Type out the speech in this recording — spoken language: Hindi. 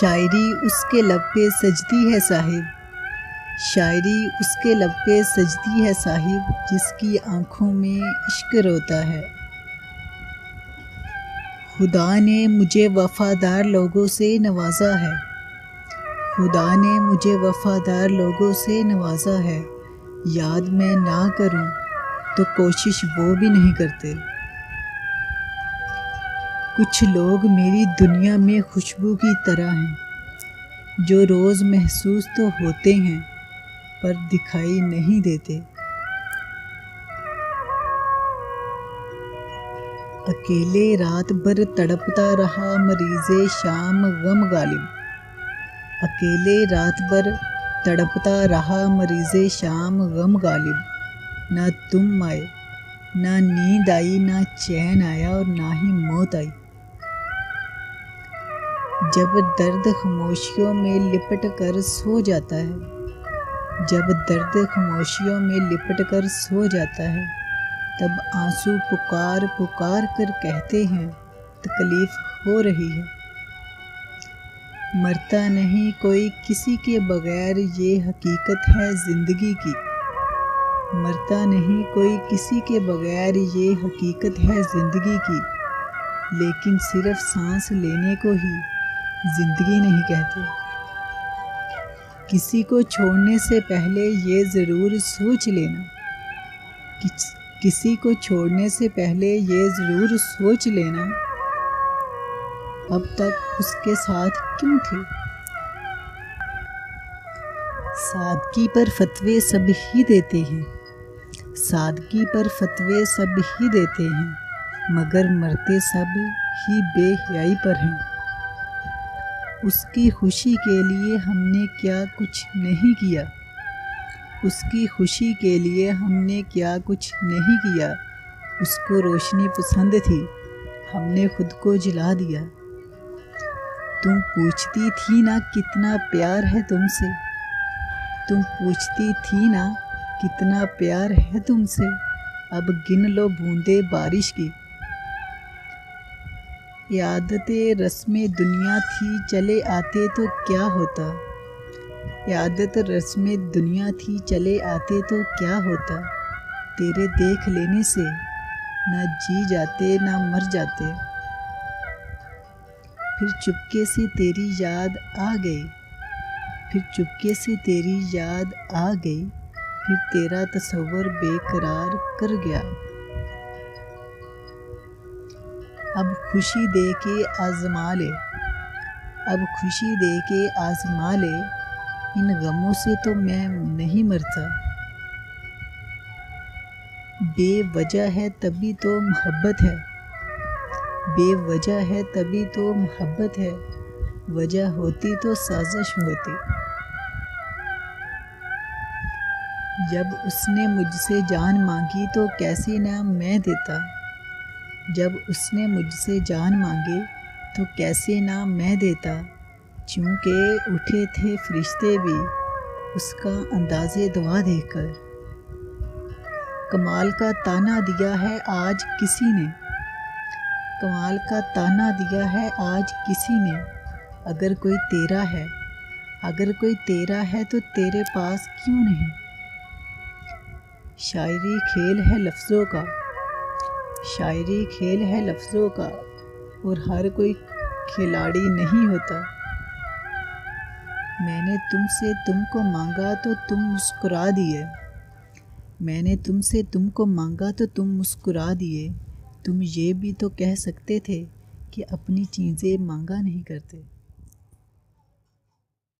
शायरी उसके लब पे सजती है साहिब, शायरी उसके लब पे सजती है साहिब, जिसकी आँखों में इश्क रोता है। खुदा ने मुझे वफ़ादार लोगों से नवाजा है, खुदा ने मुझे वफ़ादार लोगों से नवाजा है। याद मैं ना करूं तो कोशिश वो भी नहीं करते। कुछ लोग मेरी दुनिया में खुशबू की तरह हैं, जो रोज़ महसूस तो होते हैं पर दिखाई नहीं देते। अकेले रात भर तड़पता रहा मरीज़े शाम गम गालिब, अकेले रात भर तड़पता रहा मरीज़े शाम गम गालिब। ना तुम आए, ना नींद आई, ना चैन आया और ना ही मौत आई। जब दर्द खामोशियों में लिपट कर सो जाता है, जब दर्द खामोशियों में लिपट कर सो जाता है, तब आंसू पुकार पुकार कर कहते हैं तकलीफ हो रही है। मरता नहीं कोई किसी के बगैर, ये हकीकत है ज़िंदगी की। मरता नहीं कोई किसी के बगैर, ये हकीकत है ज़िंदगी की। लेकिन सिर्फ सांस लेने को ही ज़िंदगी नहीं कहते। किसी को छोड़ने से पहले ये ज़रूर सोच लेना, किसी को छोड़ने से पहले ये ज़रूर सोच लेना, अब तक उसके साथ क्यों थे। सादगी पर फतवे सब ही देते हैं, सादगी पर फतवे सब ही देते हैं, मगर मरते सब ही बेहयाई पर हैं। उसकी खुशी के लिए हमने क्या कुछ नहीं किया, उसकी खुशी के लिए हमने क्या कुछ नहीं किया। उसको रोशनी पसंद थी, हमने खुद को जला दिया। तुम पूछती थी ना कितना प्यार है तुमसे, तुम पूछती थी ना कितना प्यार है तुमसे, अब गिन लो बूंदे बारिश की। ये आदतें रस्में दुनिया थी, चले आते तो क्या होता। ये आदत रस्में दुनिया थी, चले आते तो क्या होता। तेरे देख लेने से ना जी जाते ना मर जाते। फिर चुपके से तेरी याद आ गई, फिर चुपके से तेरी याद आ गई, फिर तेरा तस्वर बेकरार कर गया। अब खुशी दे के आज़मा ले, अब खुशी दे के आज़मा ले, इन गमों से तो मैं नहीं मरता। बेवजह है तभी तो मोहब्बत है, बेवजह है तभी तो मोहब्बत है, वजह होती तो साजिश होती। जब उसने मुझसे जान मांगी तो कैसे ना मैं देता, जब उसने मुझसे जान मांगी तो कैसे ना मैं देता। चूँकि उठे थे फरिश्ते भी उसका अंदाज़े दुआ देखकर। कमाल का ताना दिया है आज किसी ने, कमाल का ताना दिया है आज किसी ने। अगर कोई तेरा है, अगर कोई तेरा है तो तेरे पास क्यों नहीं। शायरी खेल है लफ्ज़ों का, शायरी खेल है लफ्ज़ों का, और हर कोई खिलाड़ी नहीं होता। मैंने तुमसे तुमको मांगा तो तुम मुस्कुरा दिए, मैंने तुमसे तुमको मांगा तो तुम मुस्कुरा दिए। तुम ये भी तो कह सकते थे कि अपनी चीज़ें मांगा नहीं करते।